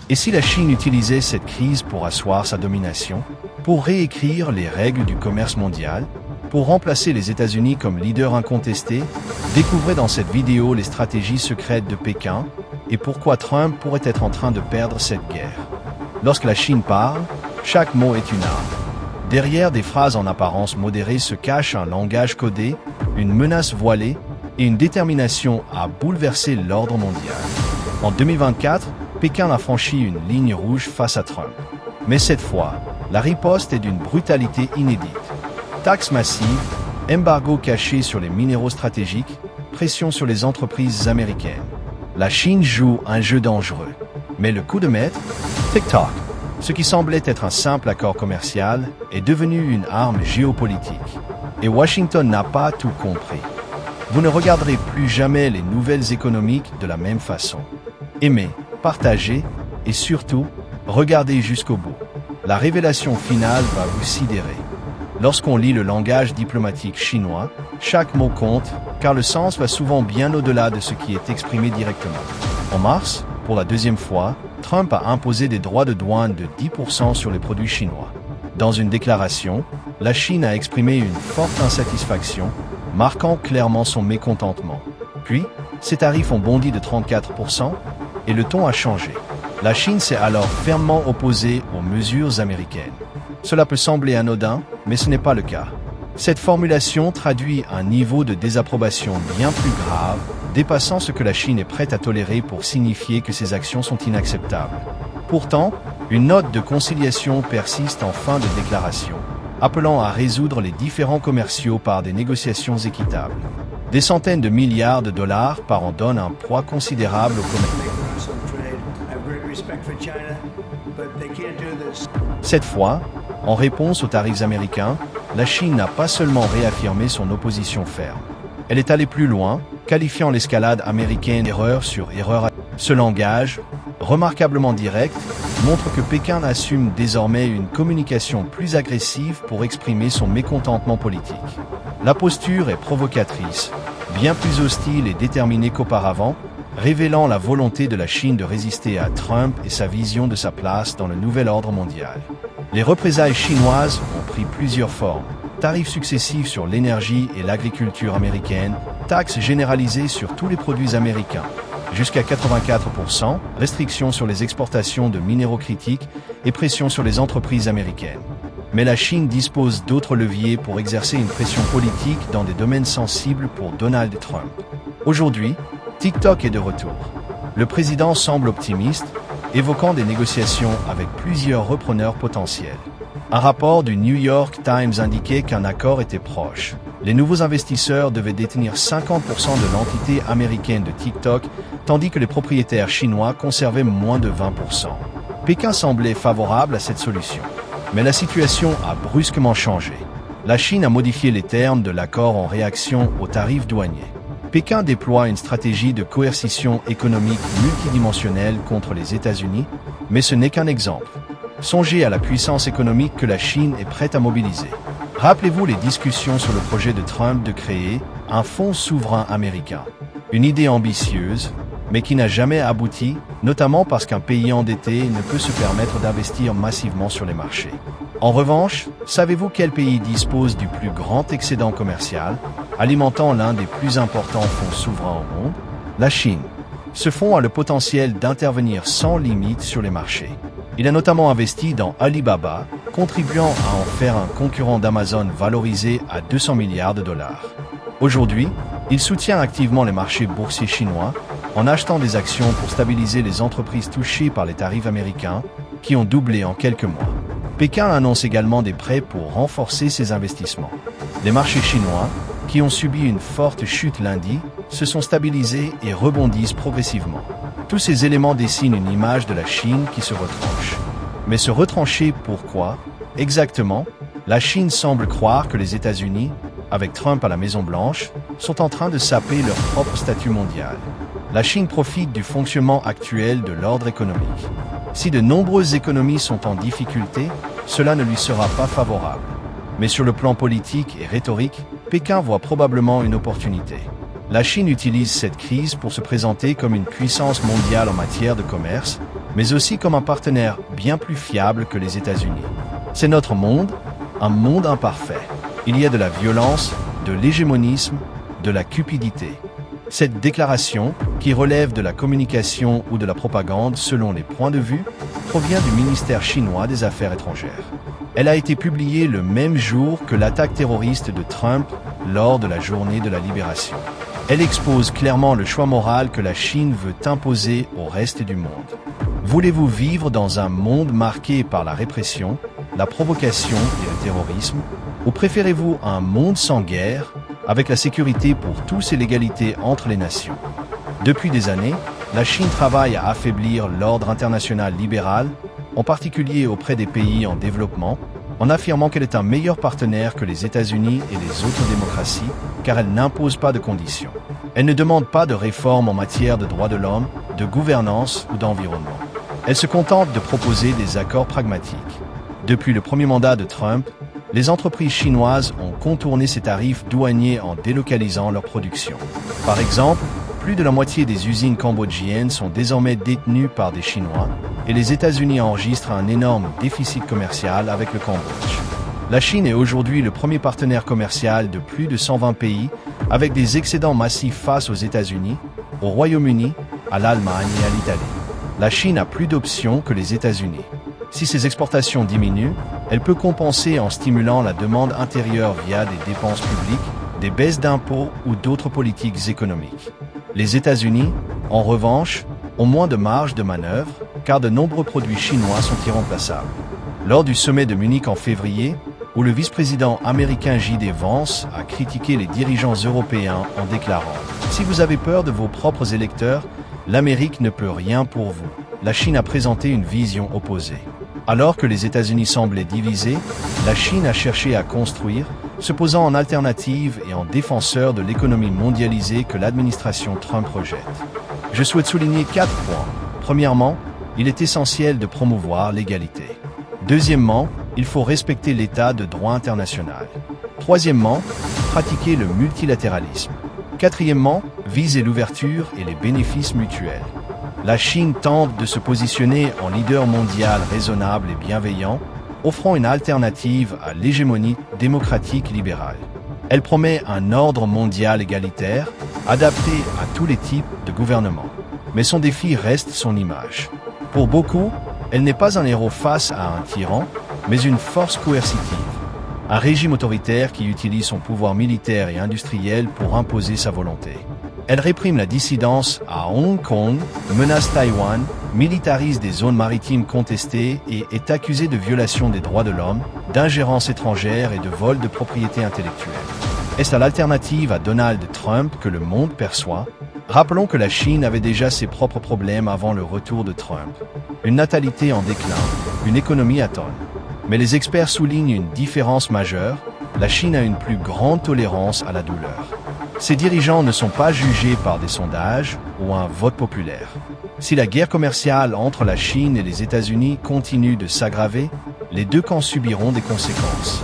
Et si la Chine utilisait cette crise pour asseoir sa domination, pour réécrire les règles du commerce mondial, pour remplacer les États-Unis comme leader incontesté? Découvrez dans cette vidéo les stratégies secrètes de Pékin et pourquoi Trump pourrait être en train de perdre cette guerre. Lorsque la Chine parle, chaque mot est une arme. Derrière des phrases en apparence modérées se cache un langage codé, une menace voilée et une détermination à bouleverser l'ordre mondial. En 2024, Pékin a franchi une ligne rouge face à Trump. Mais cette fois, la riposte est d'une brutalité inédite. Taxes massives, embargo caché sur les minéraux stratégiques, pression sur les entreprises américaines. La Chine joue un jeu dangereux. Mais le coup de maître, TikTok, ce qui semblait être un simple accord commercial, est devenu une arme géopolitique. Et Washington n'a pas tout compris. Vous ne regarderez plus jamais les nouvelles économiques de la même façon. Aimez, partagez et surtout, regardez jusqu'au bout. La révélation finale va vous sidérer. Lorsqu'on lit le langage diplomatique chinois, chaque mot compte, car le sens va souvent bien au-delà de ce qui est exprimé directement. En mars, pour la deuxième fois, Trump a imposé des droits de douane de 10% sur les produits chinois. Dans une déclaration, la Chine a exprimé une forte insatisfaction, marquant clairement son mécontentement. Puis, ces tarifs ont bondi de 34% et le ton a changé. La Chine s'est alors fermement opposée aux mesures américaines. Cela peut sembler anodin, mais ce n'est pas le cas. Cette formulation traduit un niveau de désapprobation bien plus grave, dépassant ce que la Chine est prête à tolérer pour signifier que ses actions sont inacceptables. Pourtant, une note de conciliation persiste en fin de déclaration, appelant à résoudre les différends commerciaux par des négociations équitables. Des centaines de milliards de dollars par an donnent un poids considérable au commerce. Cette fois, en réponse aux tarifs américains, la Chine n'a pas seulement réaffirmé son opposition ferme. Elle est allée plus loin, qualifiant l'escalade américaine d'erreur sur erreur. Ce langage, remarquablement direct, montre que Pékin assume désormais une communication plus agressive pour exprimer son mécontentement politique. La posture est provocatrice, bien plus hostile et déterminée qu'auparavant, révélant la volonté de la Chine de résister à Trump et sa vision de sa place dans le nouvel ordre mondial. Les représailles chinoises ont pris plusieurs formes. Tarifs successifs sur l'énergie et l'agriculture américaine, taxes généralisées sur tous les produits américains, jusqu'à 84%, restrictions sur les exportations de minéraux critiques et pression sur les entreprises américaines. Mais la Chine dispose d'autres leviers pour exercer une pression politique dans des domaines sensibles pour Donald Trump. Aujourd'hui, TikTok est de retour. Le président semble optimiste, évoquant des négociations avec plusieurs repreneurs potentiels. Un rapport du New York Times indiquait qu'un accord était proche. Les nouveaux investisseurs devaient détenir 50% de l'entité américaine de TikTok, tandis que les propriétaires chinois conservaient moins de 20%. Pékin semblait favorable à cette solution. Mais la situation a brusquement changé. La Chine a modifié les termes de l'accord en réaction aux tarifs douaniers. Pékin déploie une stratégie de coercition économique multidimensionnelle contre les États-Unis, mais ce n'est qu'un exemple. Songez à la puissance économique que la Chine est prête à mobiliser. Rappelez-vous les discussions sur le projet de Trump de créer un fonds souverain américain. Une idée ambitieuse, mais qui n'a jamais abouti, notamment parce qu'un pays endetté ne peut se permettre d'investir massivement sur les marchés. En revanche, savez-vous quel pays dispose du plus grand excédent commercial, alimentant l'un des plus importants fonds souverains au monde? La Chine. Ce fonds a le potentiel d'intervenir sans limite sur les marchés. Il a notamment investi dans Alibaba, contribuant à en faire un concurrent d'Amazon valorisé à 200 milliards de dollars. Aujourd'hui, il soutient activement les marchés boursiers chinois en achetant des actions pour stabiliser les entreprises touchées par les tarifs américains, qui ont doublé en quelques mois. Pékin annonce également des prêts pour renforcer ses investissements. Les marchés chinois, qui ont subi une forte chute lundi, se sont stabilisés et rebondissent progressivement. Tous ces éléments dessinent une image de la Chine qui se retranche. Mais se retrancher pourquoi? Exactement, la Chine semble croire que les États-Unis, avec Trump à la Maison-Blanche, sont en train de saper leur propre statut mondial. La Chine profite du fonctionnement actuel de l'ordre économique. Si de nombreuses économies sont en difficulté, cela ne lui sera pas favorable. Mais sur le plan politique et rhétorique, Pékin voit probablement une opportunité. La Chine utilise cette crise pour se présenter comme une puissance mondiale en matière de commerce, mais aussi comme un partenaire bien plus fiable que les États-Unis. C'est notre monde, un monde imparfait. Il y a de la violence, de l'hégémonisme, de la cupidité. Cette déclaration, qui relève de la communication ou de la propagande selon les points de vue, provient du ministère chinois des Affaires étrangères. Elle a été publiée le même jour que l'attaque terroriste de Trump lors de la journée de la libération. Elle expose clairement le choix moral que la Chine veut imposer au reste du monde. Voulez-vous vivre dans un monde marqué par la répression, la provocation et le terrorisme, ou préférez-vous un monde sans guerre, avec la sécurité pour tous et l'égalité entre les nations? Depuis des années, la Chine travaille à affaiblir l'ordre international libéral, en particulier auprès des pays en développement, en affirmant qu'elle est un meilleur partenaire que les États-Unis et les autres démocraties, car elle n'impose pas de conditions. Elle ne demande pas de réformes en matière de droits de l'homme, de gouvernance ou d'environnement. Elle se contente de proposer des accords pragmatiques. Depuis le premier mandat de Trump, les entreprises chinoises ont contourné ces tarifs douaniers en délocalisant leur production. Par exemple, plus de la moitié des usines cambodgiennes sont désormais détenues par des Chinois, et les États-Unis enregistrent un énorme déficit commercial avec le Cambodge. La Chine est aujourd'hui le premier partenaire commercial de plus de 120 pays, avec des excédents massifs face aux États-Unis, au Royaume-Uni, à l'Allemagne et à l'Italie. La Chine a plus d'options que les États-Unis. Si ses exportations diminuent, elle peut compenser en stimulant la demande intérieure via des dépenses publiques, des baisses d'impôts ou d'autres politiques économiques. Les États-Unis, en revanche, ont moins de marge de manœuvre, car de nombreux produits chinois sont irremplaçables. Lors du sommet de Munich en février, où le vice-président américain J.D. Vance a critiqué les dirigeants européens en déclarant « Si vous avez peur de vos propres électeurs, l'Amérique ne peut rien pour vous ». La Chine a présenté une vision opposée. Alors que les États-Unis semblaient divisés, la Chine a cherché à construire, se posant en alternative et en défenseur de l'économie mondialisée que l'administration Trump rejette. Je souhaite souligner 4 points. Premièrement, il est essentiel de promouvoir l'égalité. Deuxièmement, il faut respecter l'état de droit international. Troisièmement, pratiquer le multilatéralisme. Quatrièmement, viser l'ouverture et les bénéfices mutuels. La Chine tente de se positionner en leader mondial raisonnable et bienveillant, offrant une alternative à l'hégémonie démocratique libérale. Elle promet un ordre mondial égalitaire, adapté à tous les types de gouvernements. Mais son défi reste son image. Pour beaucoup, elle n'est pas un héros face à un tyran, mais une force coercitive. Un régime autoritaire qui utilise son pouvoir militaire et industriel pour imposer sa volonté. Elle réprime la dissidence à Hong Kong, menace Taïwan, militarise des zones maritimes contestées et est accusée de violation des droits de l'homme, d'ingérence étrangère et de vol de propriété intellectuelle. Est-ce l'alternative à Donald Trump que le monde perçoit? Rappelons que la Chine avait déjà ses propres problèmes avant le retour de Trump. Une natalité en déclin, une économie atone. Mais les experts soulignent une différence majeure, la Chine a une plus grande tolérance à la douleur. Ses dirigeants ne sont pas jugés par des sondages ou un vote populaire. Si la guerre commerciale entre la Chine et les États-Unis continue de s'aggraver, les deux camps subiront des conséquences.